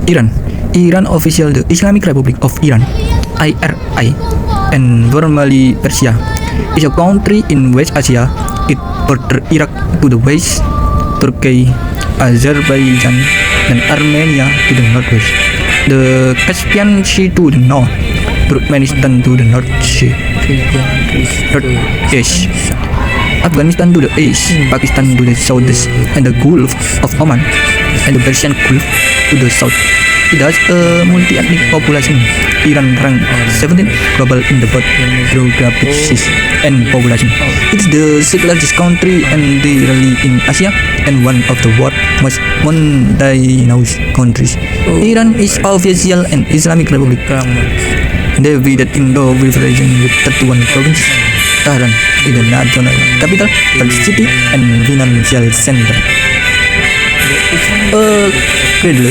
Iran. Iran official the Islamic Republic of Iran, IRI, and formerly Persia, is a country in West Asia. It borders Iraq to the west, Turkey, Azerbaijan, and Armenia to the northwest, the Caspian Sea to the north, Turkmenistan to the northeast, Afghanistan to the east, Pakistan to the southeast, and the Gulf of Oman and the Persian Gulf to the south. It has a multi-ethnic population. Iran ranked 17th global in the both geographic size and population. It's the sixth largest country entirely in Asia and one of the world's most mountainous countries. Iran is official an Islamic Republic divided into regions with 31 provinces. Tehran is the national capital, the city, and financial center. Cradle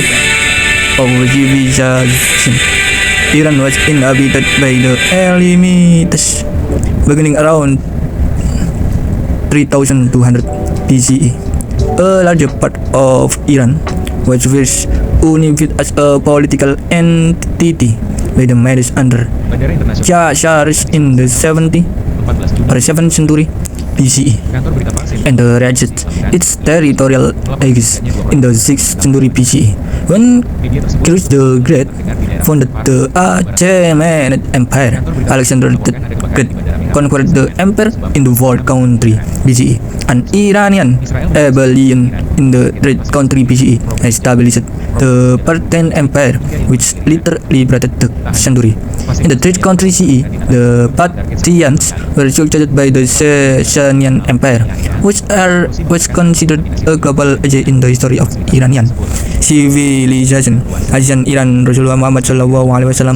of civilization. Iran was inhabited by the Elamites beginning around 3200 BCE. A larger part of Iran was first unified as a political entity by the Medes under Shahryar in the 7th century BCE, and reached its territorial edges in the 6th century BCE when Cyrus the Great founded the Achaemenid Empire. Alexander the Great conquered the empire in the 4th century BCE. An Iranian rebellion in the 3rd century BCE established the Parthian Empire, which later liberated the century. In the 3rd century CE, the Parthians were succeeded by the Sasanian Empire, which was considered a global age in the history of Iranian civilization. Asian Iran Rasulullah Muhammad SAW.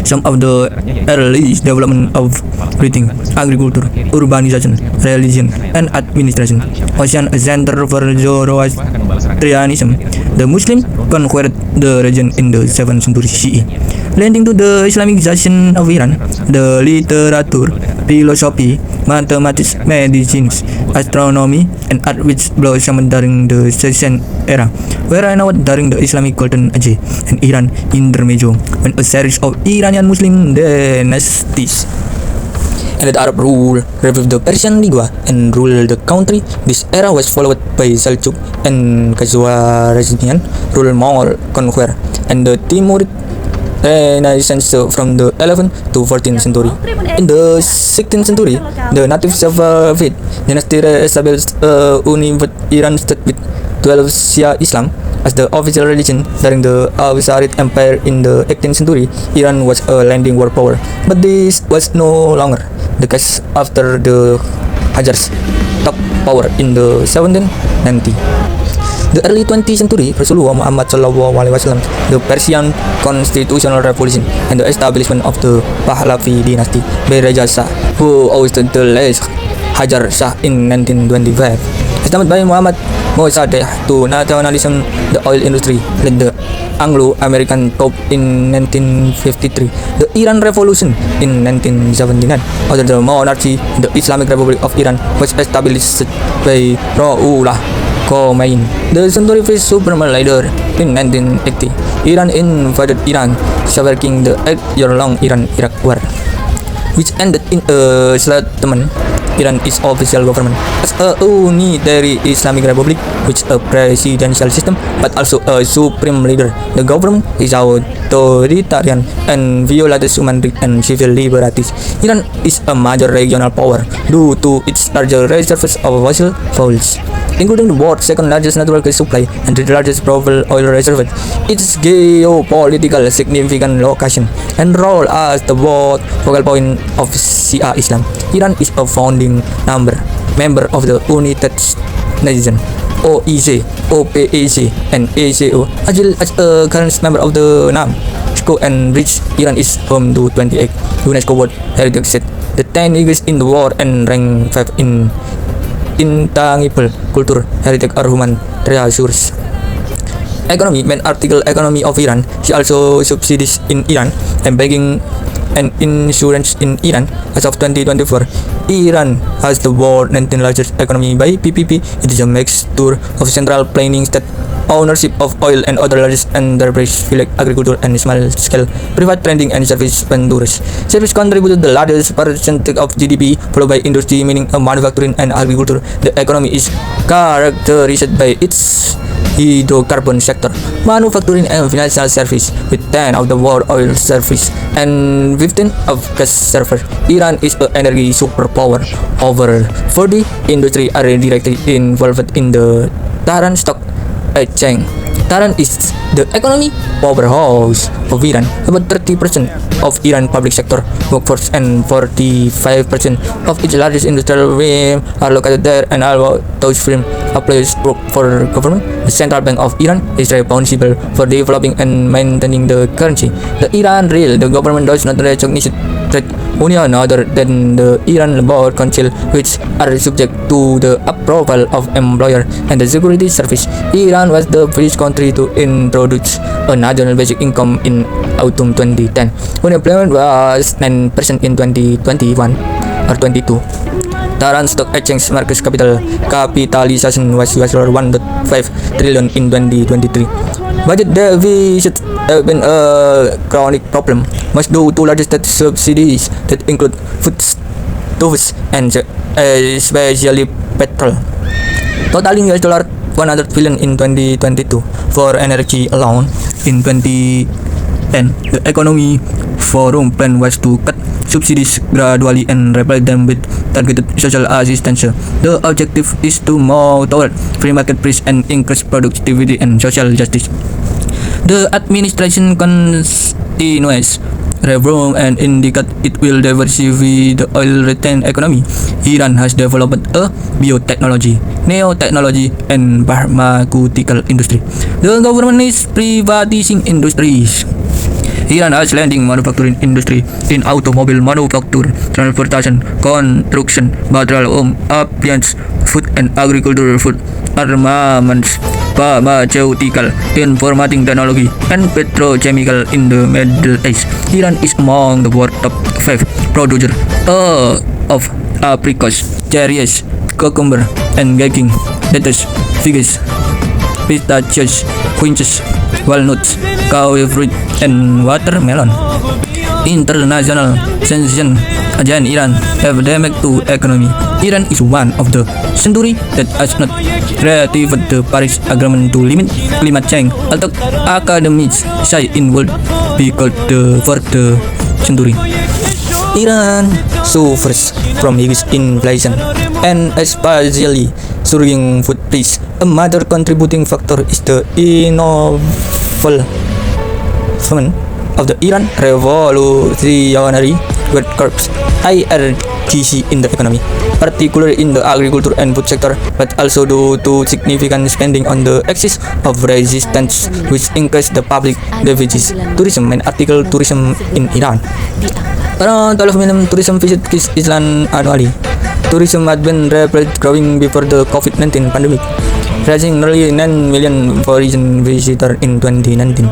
Some of the earliest development of breeding, agriculture, urbanization, religion, and administration. Ocean a center for Zoroastrianism. The Muslims conquered the region in the 7th century CE, leading to the Islamization of Iran. The literature, philosophy, mathematics, medicine, astronomy, and art which blossomed during the Sasanian era were renowned during the Islamic Golden Age and Iran Intermezzo, when a series of Iranian Muslim dynasties and the Arab rule revived the Persian Ligue and ruled the country. This era was followed by Seljuk and Khazarajinian rule, Mongol conquer, and the Timurid Renaissance from the 11th to 14th century. In the 16th century, the native Safavid dynasty established a unified Iran state with 12 Shia Islam as the official religion. During the Abbasid Empire in the 18th century, Iran was a landing world power, but this was no longer the case after the Hajjars took power in the 1790. The early 20th century, Rasulullah Muhammad SAW, the Persian constitutional revolution, and the establishment of the Pahlavi dynasty by Raja Shah, who ousted the last Hajar Shah in 1925. Established by Muhammad Mossadegh to nationalism the oil industry, led the Anglo-American coup in 1953, the Iran Revolution in 1979. Under the monarchy, the Islamic Republic of Iran was established by Ruhollah Khomeini, the century-first supreme leader. In 1980, Iran invaded Iran, sparking the 8-year-long Iran-Iraq War, which ended in a settlement. Iran is official government as a unitary Islamic Republic, which a presidential system, but also a supreme leader. The government is authoritarian and violates human rights and civil liberties. Iran is a major regional power due to its larger reserves of fossil fuels, including the world's second largest natural gas supply and the largest probable oil reserve. Its geopolitical significant location and role as the world focal point of Shia Islam. Iran is a founding member of the United Nations, OIC, OPEC, and ACO, as well as a current member of the UNESCO, and which Iran is home to 28 UNESCO World Heritage Sites, the 10 biggest in the world, and ranked 5 in intangible culture heritage or human resources. Economy, main article economy of Iran. She also subsidies in Iran and banking and insurance in Iran. As of 2024, Iran has the world's 19th largest economy by PPP. It is a mixture of central planning, state ownership of oil and other large enterprises like agriculture and small-scale private trading and service vendors. Service contributed the largest percentage of GDP, followed by industry, meaning manufacturing and agriculture. The economy is characterized by its hydrocarbon sector, manufacturing and financial service, with 10 of the world oil service and 15 of gas servers. Iran is an energy superpower. Over 40 industries are directly involved in the Tehran Stock Exchange. Tehran is the economy powerhouse of Iran. About 30% of Iran public sector workforce and 45% of its largest industrial firms are located there, and all those firms employees work for government. The Central Bank of Iran is responsible for developing and maintaining the currency. The Iran Rial, the government does not recognize trade union other than the Iran Labor Council, which are subject to the approval of employer and the security service. Iran was the first country to introduce a national basic income in autumn 2010. Unemployment was 9% in 2021 or 22. Tehran Stock Exchange market capitalization was $1.5 trillion in 2023. Budget deficit have been a chronic problem, much due to large state subsidies that include foodstuffs and especially petrol. Totaling $100 billion in 2022 for energy alone. In 2010, the economy forum plan was to cut subsidies gradually and replace them with targeted social assistance. The objective is to move toward free market price and increase productivity and social justice. The administration continues reform and indicate it will diversify the oil-retained economy. Iran has developed a biotechnology, nanotechnology, and pharmaceutical industry. The government is privatizing industries. Iran has leading manufacturing industry in automobile manufacture, transportation, construction, material, home appliance, food and agricultural, food, armaments, pharmaceutical, information technology, and petrochemical in the Middle East. Iran is among the world's top 5 producers of apricots, cherries, cucumber, and baking, lettuce, figs, pistachios, quinces, walnuts, kiwi fruit, and watermelon. International sanctions against Iran have damaged the economy. Iran is one of the countries that has not ratified the Paris Agreement to limit climate change, although academics say it would be called the fourth century. Iran suffers from huge inflation and especially surging food prices. A major contributing factor is the involvement of the Iran Revolutionary Guard Corps (IRGC) in the economy, particularly in the agriculture and food sector, but also due to significant spending on the axis of resistance, which increased the public deficit. Tourism and article tourism in Iran. Around 12 million tourism visit Island annually. Tourism had been rapidly growing before the COVID-19 pandemic, reaching nearly 9 million foreign visitors in 2019.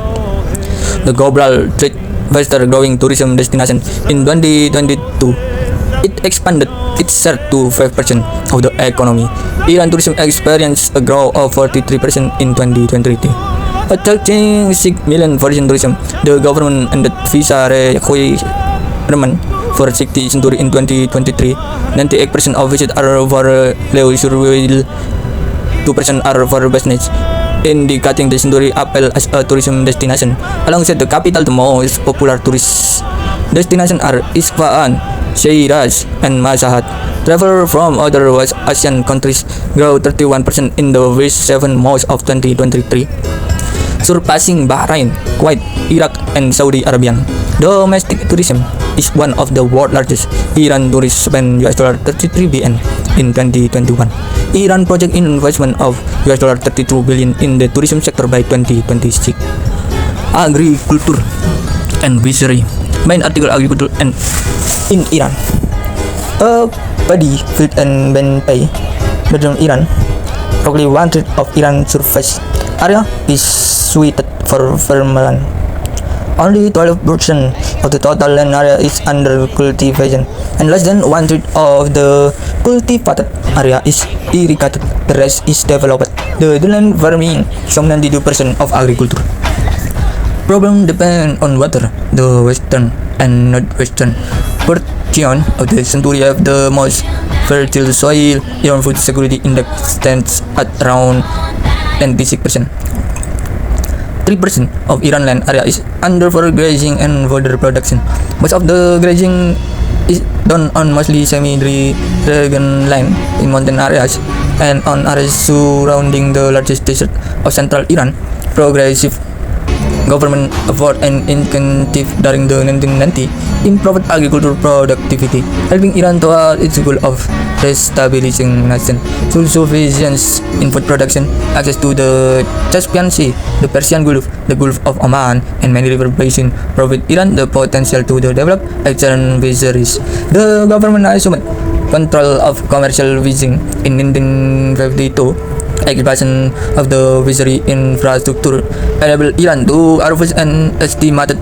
The global trade faster growing tourism destination in 2022. It expanded its share to 5% of the economy. Iran tourism experienced a growth of 43% in 2023. Attracting 6 million foreign tourism, the government ended visa requirement for 60 century in 2023. 98% of visits are for leisure, while 2% are for business, indicating the century appeal as a tourism destination. Alongside the capital, the most popular tourist destinations are Isfahan, Shiraz, and Mashhad. Travelers from other West Asian countries grew 31% in the first 7 months of 2023, surpassing Bahrain, Kuwait, Iraq, and Saudi Arabia. Domestic tourism is one of the world's largest. Iran tourists spent $33 billion in 2021. Iran projects investment of $32 billion in the tourism sector by 2026. Agriculture and fishery. Main article agriculture and in Iran. A paddy field and Benpei, northern Iran, roughly 1/3 of Iran's surface area is suited for farmland. Only 12% of the total land area is under cultivation, and less than one-third of the cultivated area is irrigated. The rest is developed. The land farming is 92% of agriculture. Problem depend on weather. The western and northwestern portion of the century have the most fertile soil. Iran food security index stands at around 96%. 3% of Iran land area is under for grazing and fodder production. Most of the grazing is done on mostly semi-dry land in mountain areas and on areas surrounding the largest desert of central Iran. Progressive government effort and incentive during the 1990 improved agricultural productivity, helping Iran toward its goal of stabilizing nation. Self-sufficiency in food production, access to the Caspian Sea, the Persian Gulf, the Gulf of Oman, and many river basins provide Iran the potential to develop excellent fisheries. The government assumed control of commercial fishing in 1952. Expansion of the fishery infrastructure enabled Iran to harvest an estimated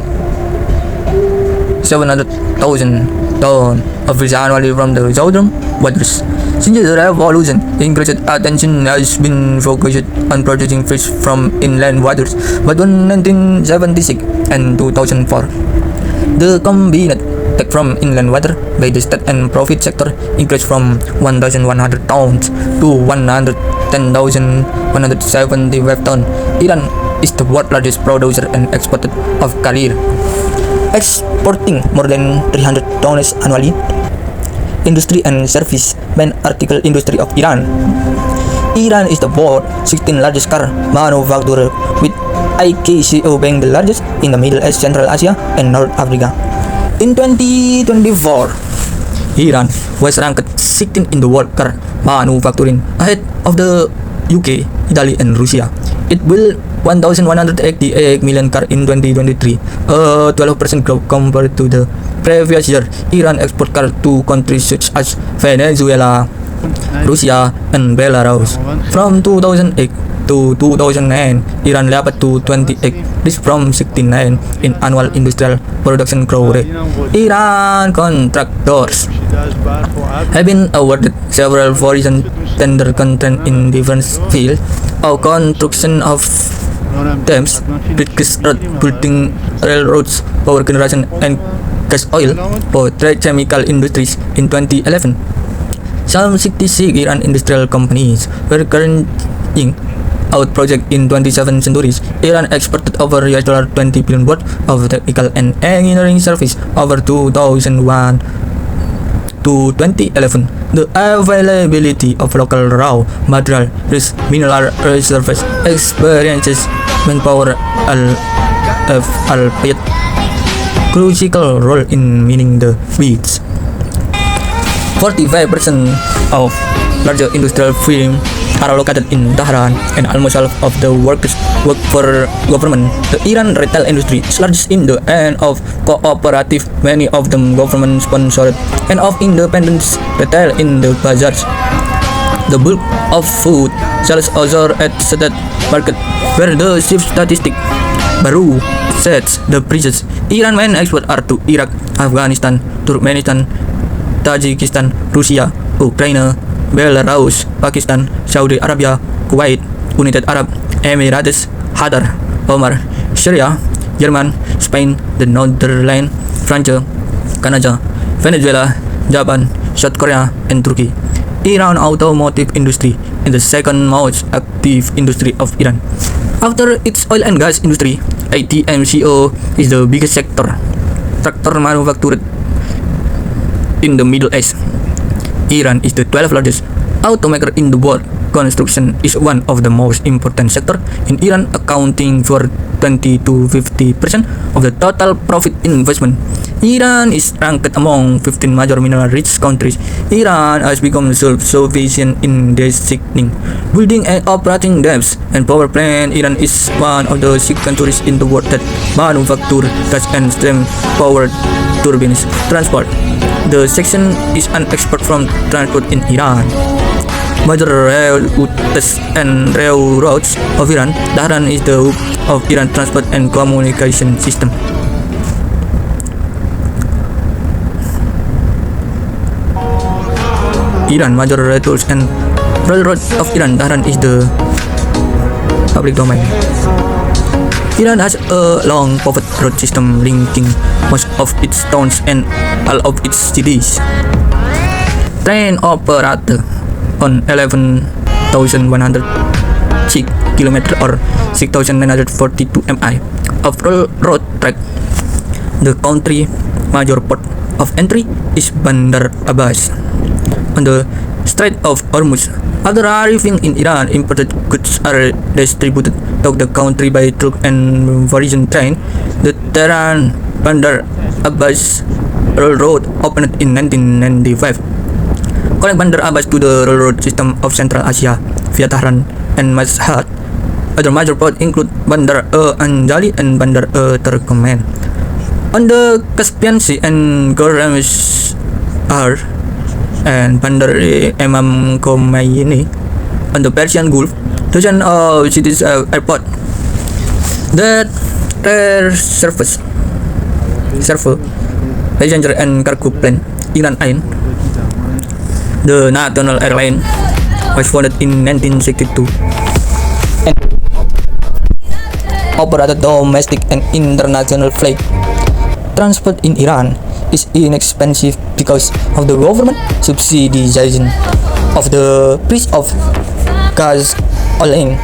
700,000 tons of fish annually from the southern waters. Since the revolution, increased attention has been focused on producing fish from inland waters, but in 1976 and 2004, the combined take from inland water by the state and profit sector increased from 1,100 tons to 110,175 tons. Iran is the world's largest producer and exporter of career, exporting more than 300 tons annually. Industry and service main article industry of Iran. Iran is the world's 16th largest car manufacturer, with IKCO being the largest in the Middle East, Central Asia, and North Africa. In 2024, Iran was ranked 16th in the world car manufacturing, ahead of the UK, Italy, and Russia. It built 1,188 million cars in 2023, a 12% growth compared to the previous year. Iran export cars to countries such as Venezuela, Russia, and Belarus. From 2008 to 2009, Iran leapt to 28, this from 69 in annual industrial production growth rate. Iran contractors have been awarded several foreign tender contracts in different fields of construction of dams, bridges, road building, railroads, power generation, and gas oil for trade chemical industries in 2011. Some 66 Iran industrial companies were carrying out projects in 27 centuries. Iran exported over $20 billion worth of technical and engineering service over 2001 to 2011. The availability of local raw material, rich mineral reserves, experiences, manpower, albeit crucial role in meeting the needs. 45% of larger industrial firms are located in Tehran, and almost half of the workers work for government. The Iran retail industry is largest in the end of cooperative, many of them government-sponsored, and of independent retail in the bazaars. The bulk of food sales occur at state market, where the chief statistic Bureau sets the prices. Iran main exports are to Iraq, Afghanistan, Turkmenistan, Tajikistan, Russia, Ukraine, Belarus, Pakistan, Saudi Arabia, Kuwait, United Arab Emirates, Qatar, Oman, Syria, Jerman, Spain, the Netherlands, France, Canada, Venezuela, Japan, South Korea, and Turkey. Iran automotive industry is the second most active industry of Iran. After its oil and gas industry, ITMCO is the biggest sector. Tractor manufactured in the Middle East. Iran is the 12th largest automaker in the world. Construction is one of the most important sectors in Iran, accounting for 20 to 50% of the total profit investment. Iran is ranked among 15 major mineral-rich countries. Iran has become self-sufficient in designing, building and operating dams and power plants. Iran is one of the 6 countries in the world that manufacture gas and steam-powered turbines. Transport. The section is an export from transport in Iran. major routes and railroads of Iran. Tehran is the hub of Iran transport and communication system. Iran major routes and railroads of Iran. Tehran is the public domain. Iran has a long paved road system linking most of its towns and all of its cities. Train operator on 11,106 km or 6,942 mi of railroad track. The country major port of entry is Bandar Abbas on the Strait of Hormuz. After arriving in Iran, imported goods are distributed to the country by truck and various train. The Tehran Bandar Abbas Railroad opened in 1995. Connect Bandar Abbas to the railroad system of Central Asia via Tehran and Mashhad. Other major ports include Bandar Anjali and Bandar Turkmen. On the Caspian Sea and Gormuz and Bandar Imam Khomeini on the Persian Gulf, dozen of cities airport that serve passenger and cargo plane. Iran Air, the national airline, was founded in 1962 and operated domestic and international flight. Transport in Iran is inexpensive because of the government subsidization of the price of gasoline.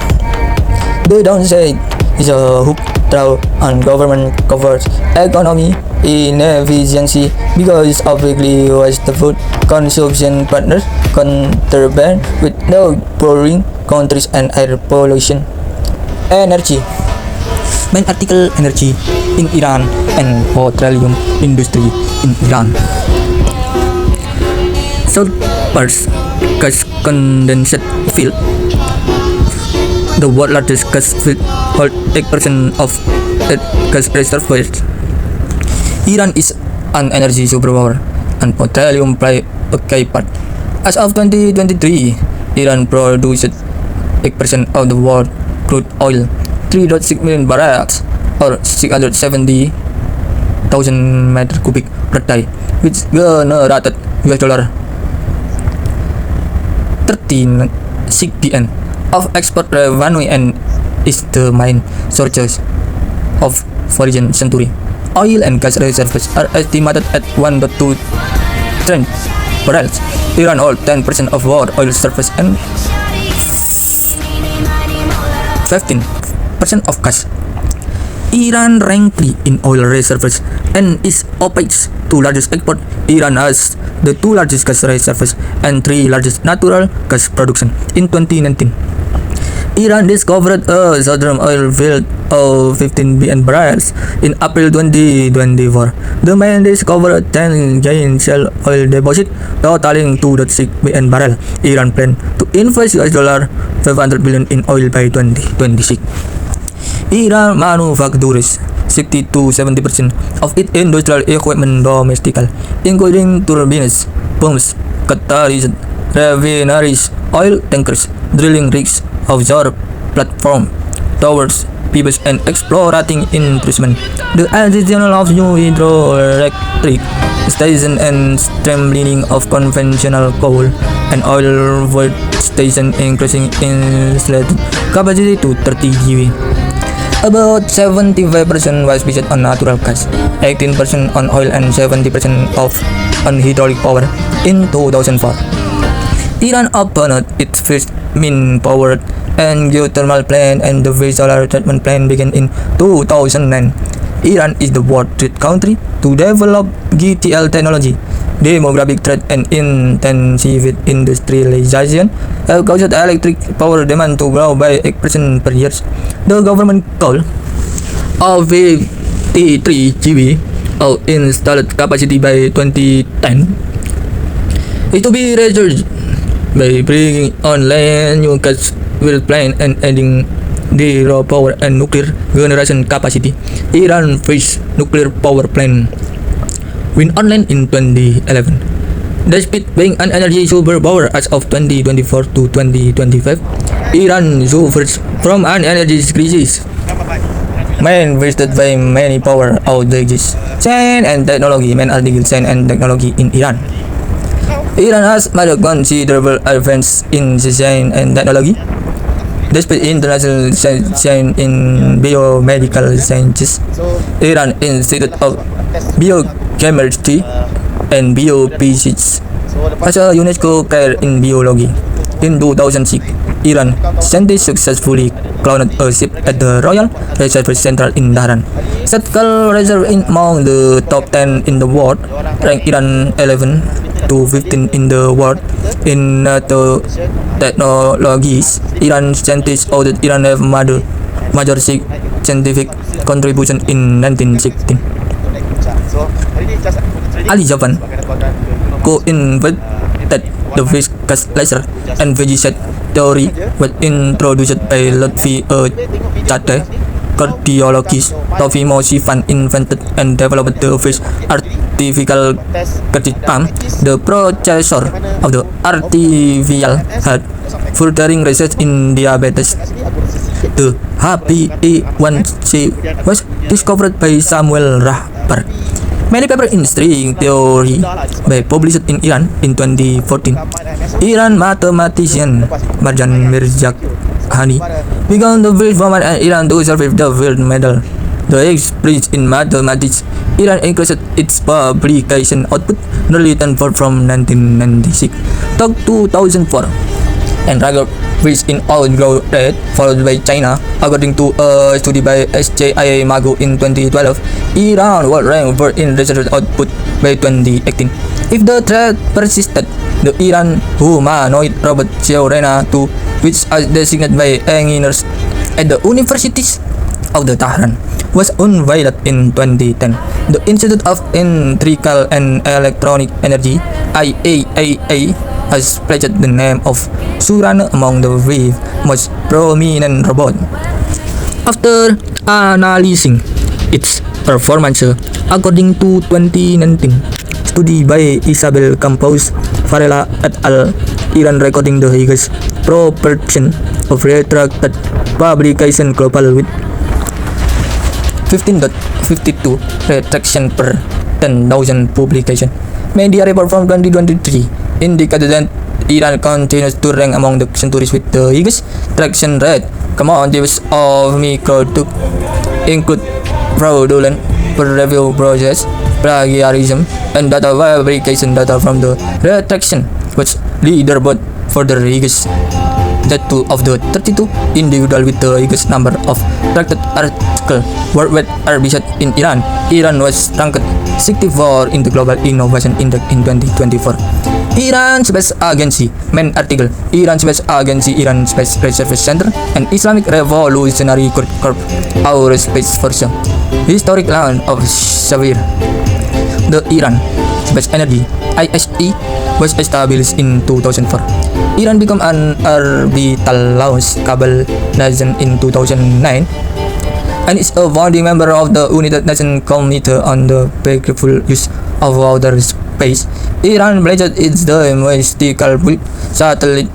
The downside is a hook draw on government covers economy inefficiency because of weekly waste food consumption partners contraband with no boring countries and air pollution. Energy. Main article energy in Iran and petroleum industry in Iran. South Pars gas condensate field, the world's largest gas field, hold 8% of its gas reservoirs. Iran is an energy superpower and petroleum play a key part. As of 2023, Iran produced 8% of the world crude oil, 3.6 million barrels or 670,000 meter cubic per day, which generated $13.6 billion of export revenue and is the main sources of foreign century. Oil and gas reserves are estimated at 1.2 trillion barrels. Iran holds 10% of world oil reserves and 15% of gas. Iran ranked 3 in oil reserves and is OPEC's 2 largest export. Iran has the 2 largest gas reserves and 3 largest natural gas production. In 2019, Iran discovered a southern oil field of 15 billion barrels. In April 2024, the mine discovered 10 giant shale oil deposits totaling 2.6 billion barrels. Iran plans to invest $500 billion in oil by 2026. Iran manufactures 60-70% of its industrial equipment domestically, including turbines, pumps, catalysts, refineries, oil tankers, drilling rigs, offshore platform, towers, pivots, and explorating instruments. The addition of new hydroelectric stations and streamlining of conventional coal and oil-fired stations increasing installed capacity to 30 GW. About 75% was spent on natural gas, 18% on oil, and 70% on hydraulic power. In 2004, Iran opened its first wind-powered and geothermal plant, and the first solar treatment plant began in 2009. Iran is the world's third country to develop GTL technology. Demographic trend and intensive industrialization have caused electric power demand to grow by 8% per year. The government goal of 53 GW of installed capacity by 2010 is to be reached by bringing online new gas-fired plants and adding zero power and nuclear generation capacity. Iran's first nuclear power plant went online in 2011. Despite being an energy superpower as of 2024 to 2025, Iran suffers from an energy crisis, manifested by many power outages. Science and technology, main article science and technology in Iran. Iran has made considerable advances in science and technology. Despite international science in biomedical sciences, Iran Institute of Biochemistry and Biophysics has a UNESCO chair in biology. In 2006, Iran scientists successfully cloned a ship at the Royal Reserve Central in Tehran. Satcal Reserve in among the top 10 in the world, ranked Iran 11 to 15 in the world. In NATO technologies, Iran scientists outed Iran have major scientific contribution in 1916. Ali Javan co-invented the viscous laser and Veggie theory was introduced by Lotfi Chade. Cardiologist Tovimo Sivan invented and developed the first artificial cardiac pump, the processor of the artificial heart, furthering research in diabetes. The HbA1c was discovered by Samuel Rahbar. Many papers in string theory were published in Iran in 2014. Iran mathematician Marjan Mirzakhani became the first woman in Iran to receive the gold medal. The experience in mathematics, Iran increased its publication output nearly tenfold from 1996 to 2004, and ranked first in outgrowth rate, followed by China. According to a study by SJIA Mago in 2012, Iran was ranked first in research output by 2018. If the threat persisted, the Iran humanoid robot Xiaorena 2, which was designated by engineers at the universities of the Tehran, was unveiled in 2010. The Institute of Electrical and Electronic Energy (IAEA) has placed the name of Surana among the five most prominent robots. After analyzing its performance, according to 2019 study by Isabel Campos Varela et al., Iran recording the highest proportion of retracted publication global with 15.52 retraction per 10,000 publication. Media report from 2023 indicated that Iran continues to rank among the countries with the highest traction rate. Common types of microduct include fraudulent review process, plagiarism, and data fabrication. Data from the retraction was leaderboard for the highest. That two of the 32 individuals with the highest number of tracked articles worldwide are based in Iran. Iran was ranked 64 in the Global Innovation Index in 2024. Iran Space Agency, main article, Iran Space Agency, Iran Space Research Center, and Islamic Revolutionary Guard Corps Aerospace Force. Historic launch of Savir. The Iran Space Energy (ISE) was established in 2004. Iran became an orbital launch capable nation in 2009 and is a founding member of the United Nations Committee on the Peaceful Use of Outer Space. Iran pledged its domestical satellite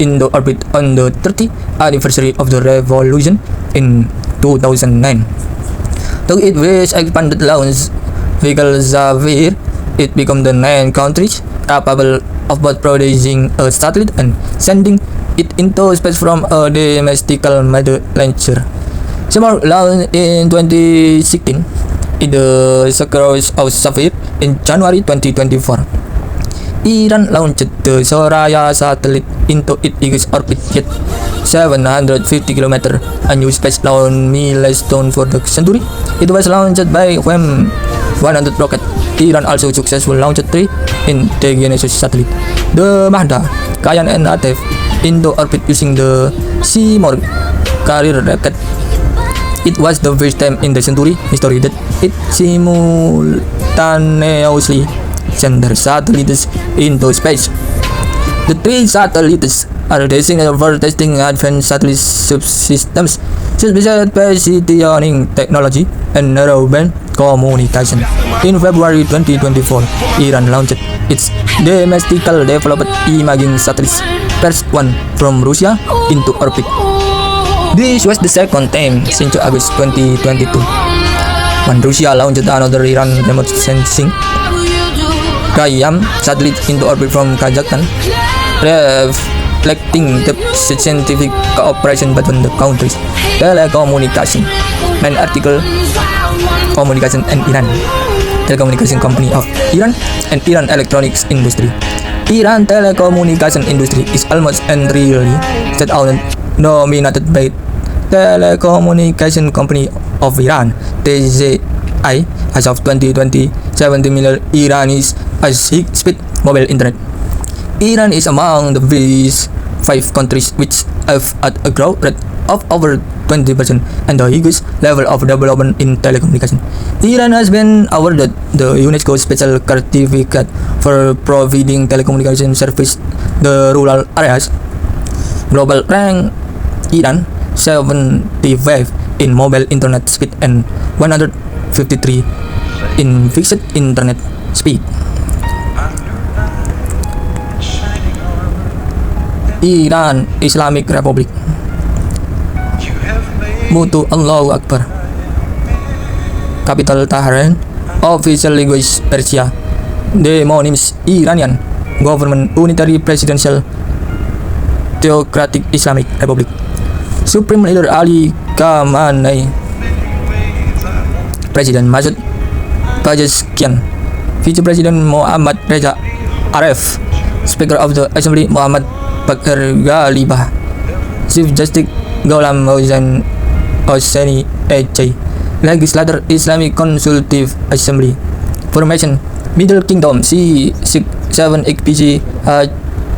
in the orbit on the 30th anniversary of the revolution in 2009. Though it was expanded launch vehicle Zavir, it became the 9 countries capable of both producing a satellite and sending it into space from a domestical mother launcher. Small launched in 2016 in the Sucrose of Safir in January 2024. Iran launched the Soraya satellite into its orbit at 750 km, a new space launch milestone for the century. It was launched by WAM-100 rocket. Iran also successfully launched 3 indigenous satellites, the Mahda, Kayan, and Atef, into orbit using the Seymour carrier rocket. It was the first time in the century history that it simultaneously sent their satellites into space. The 3 satellites are designated for testing advanced satellite subsystems, specialized positioning technology, and narrowband communication. In February 2024, Iran launched its domestically developed imaging satellites first one from Russia into orbit. This was the second time since August 2022 when Russia launched another Iran remote sensing Gayam satellite into orbit from Kazakhstan, reflecting the scientific cooperation between the countries. Telecommunication, main article communication and Iran. Telecommunication Company of Iran and Iran Electronics Industry. Iran telecommunication industry is almost entirely dominated by Telecommunication Company of Iran (TZI). As of 2020, 70 million Iranis has high-speed mobile internet. Iran is among the five countries which have at a growth rate of over 20% and the highest level of development in telecommunication. Iran has been awarded the UNESCO Special Certificate for providing telecommunication service the rural areas. Global rank Iran 75 in mobile internet speed and 153 in fixed internet speed. Iran Islamic Republic. Mutu Allahu Akbar. Capital Tehran. Official language Persia. Demonyms Iranian Government Unitary Presidential Theocratic Islamic Republic. Supreme Leader Ali Khamenei. President Masoud Pezeshkian. Vice President Muhammad Reza Aref. Speaker of the Assembly Muhammad Bakr Ghalibah. Chief Justice Ghulam Hosseini AJ. Legislator Islamic Consultative Assembly. Formation Middle Kingdom C678BG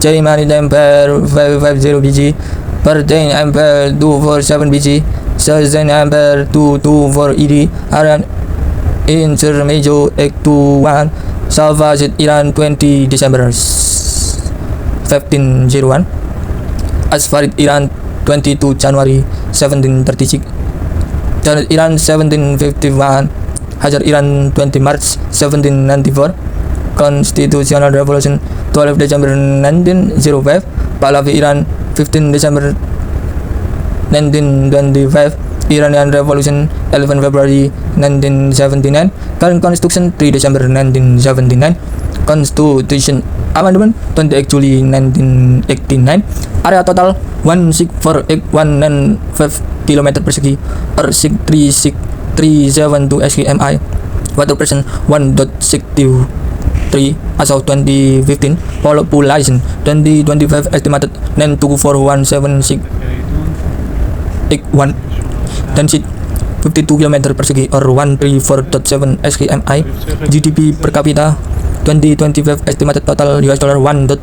Jaimani Empire 550BG Persian Empire 247BG Sazan Empire 224ED Aryan Intermedio X21 Safavid Iran 20 December 1501 Asfarid Iran 22 January 1736 Janet Iran 1751 Hajar Iran 20 March 1794 Constitutional Revolution 12 December 1905 Pahlavi Iran 15 December 1925 Iranian Revolution 11 February 1979 Current Constitution 3 December 1979 Constitution Amendment 28 July 1989 Area total 1648195 km persegi or 63672 SKMI. Water percent 1.63 as of 2015. Population 2025 estimated 9241761. Density 52 km persegi or 134.7 SKMI. GDP per capita 2025 estimated total $1.746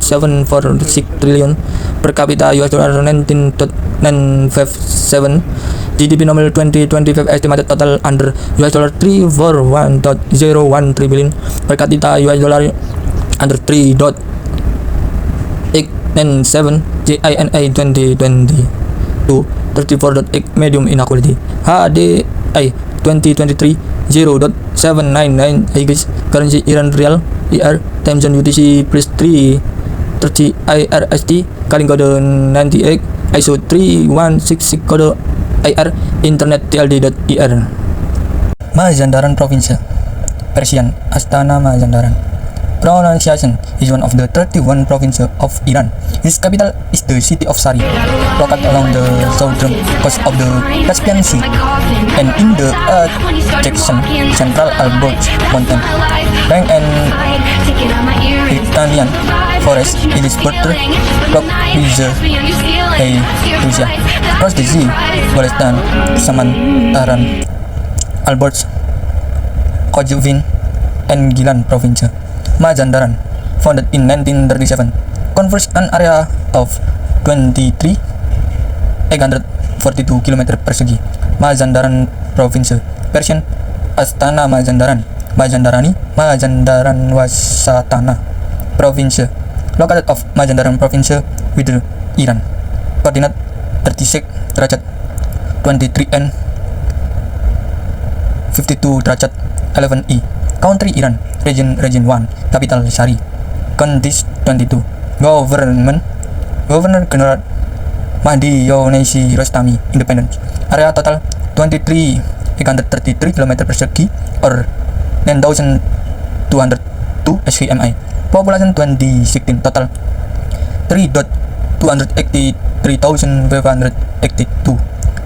trillion per capita $19.957. GDP nominal 2025 estimated total under $341.013 billion per capita under 3.897. GINA 2022 34.8 medium inequality. HDI 2023 0.799 Aegis currency Iran Real IR time zone UTC plus 330 IRST calling code 98 ISO 3166 kode IR internet TLD.IR. Mazandaran Province Persian Astana Mazandaran. Pronunciation is one of the 31 provinces of Iran. Its capital is the city of Sari, located along the southern coast of the Caspian Sea and in the adjacent central Alborz mountain range and Italian forest. It is bordered with Russia. Across the sea, Golestan, Samantaran, Alborz, Khojuvin, and Gilan province. Mazandaran, founded in 1937, covers an area of 23,842 km persegi. Mazandaran Province, Persian Astana Mazandaran, Mazandarani, Mazandaran Wasatana Province, located of Mazandaran Province with Iran. Coordinate 36 derajat 23 N 52 derajat 11 E. Country Iran. Region 1. Capital Sari. Counties 22. Governor General Mahdi Younesi Rostami, Independent. Area total 23,833 km persegi or 9,202 SKMI. Population 2016 total 3,283,582.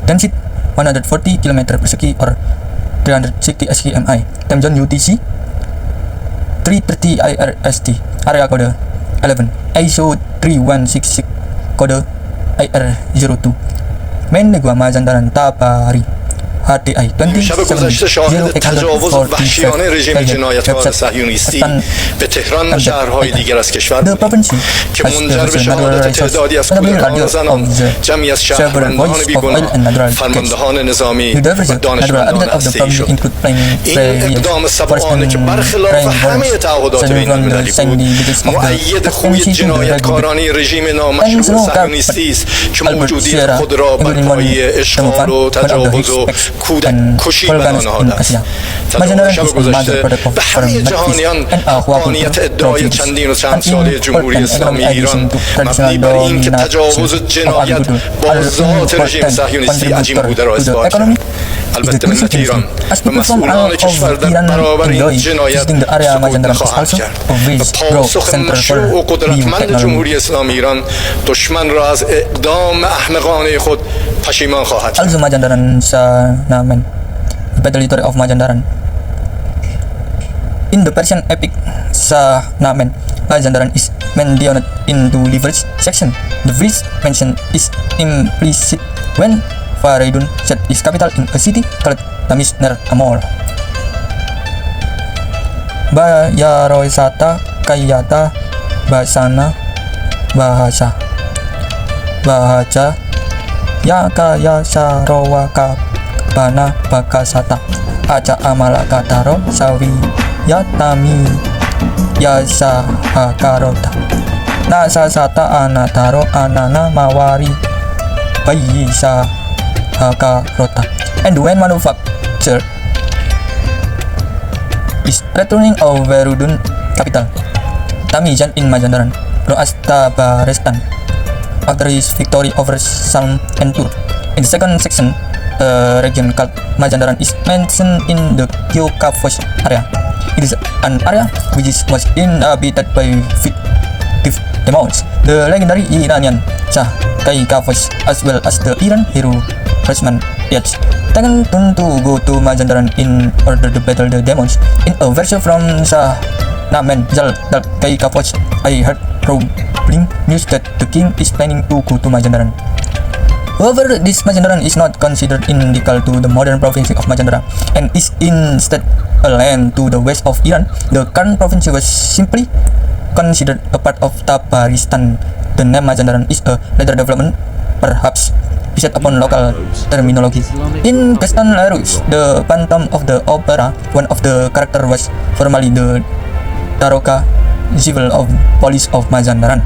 Density 140 km persegi or 360 SKMI. Time zone UTC 330 IRST. Area kode 11. ISO 3166 kode IR02. Main Negwa Mazandaran Tabari HDI شب گذشته شاهد تجاوز وحشیانه رژیم جنایتکار صهیونیستی به تهران و شهرهای دیگر از کشور بود که منجر به شهادت تعدادی از کودکان و زنان، جمعی از شهروندان بیگناه، فرماندهان نظامی و دانشمندان هسته‌ای شد. این اقدام سبعانه که برخلاف همه تعهدات بین‌المللی بود، مؤید خوی جنایتکارانه رژیم نامشروع صهیونیستی است که موجودیت خود را بر پایه اشغال و تجاوز و کودک کشی بنا نهاده است. تجاوز شب گذشته به همه جهانیان حقانیت ادعای چندین و چند ساله جمهوری اسلامی ایران مبنی بر این که تجاوز جنایت با ذات رژیم صهیونیستی عجین بوده را اثبات کرد. البته ملت ایران و مسئولان کشور در برابر این جنایت سکوت نخواهند کرد و پاسخ مشروع و قدرتمند جمهوری اسلامی ایران دشمن را از اقدام احمقانه خود پشیمان خواهد کرد. Majandaran sa Namen, Battle of Majandaran. In the Persian epic Sa Namen, Majandaran is mentioned in the leverage section. The phrase mentioned is implicit when Faridun set his capital in a city called Tamis Ner Amor. Bayaroisata Kayata Basana Bahasa Bahaja Yakaya Sarawaka Bana Bakasata Aca Amalakataro Sawi Yatami Yasa Akarota Nasa Sata Anataro Anana Mawari Bayisa Akarota. And when manufacture is returning of Verudun capital Tamijan in Majandaran Roasta Barestan after his victory over Salm and Tur. In the second section, region called Majandaran is mentioned in the Kyokavos area. It is an area which was inhabited by fictive demons, the legendary Iranian Shah Kyokavos, as well as the Iran hero Rasman Yach. Taken to go to Majandaran in order to battle the demons. In a version from Shah Namen Zal Kyokavos, I heard troubling news that the king is planning to go to Majandaran. However, this Majandaran is not considered identical to the modern province of Majandara and is instead a land to the west of Iran. The current province was simply considered a part of Tabaristan. The name Majandaran is a later development, perhaps based upon local terminology. In Gaston Leroux, the Phantom of the Opera, one of the characters was formerly the Daroga Civil of Police of Majandaran.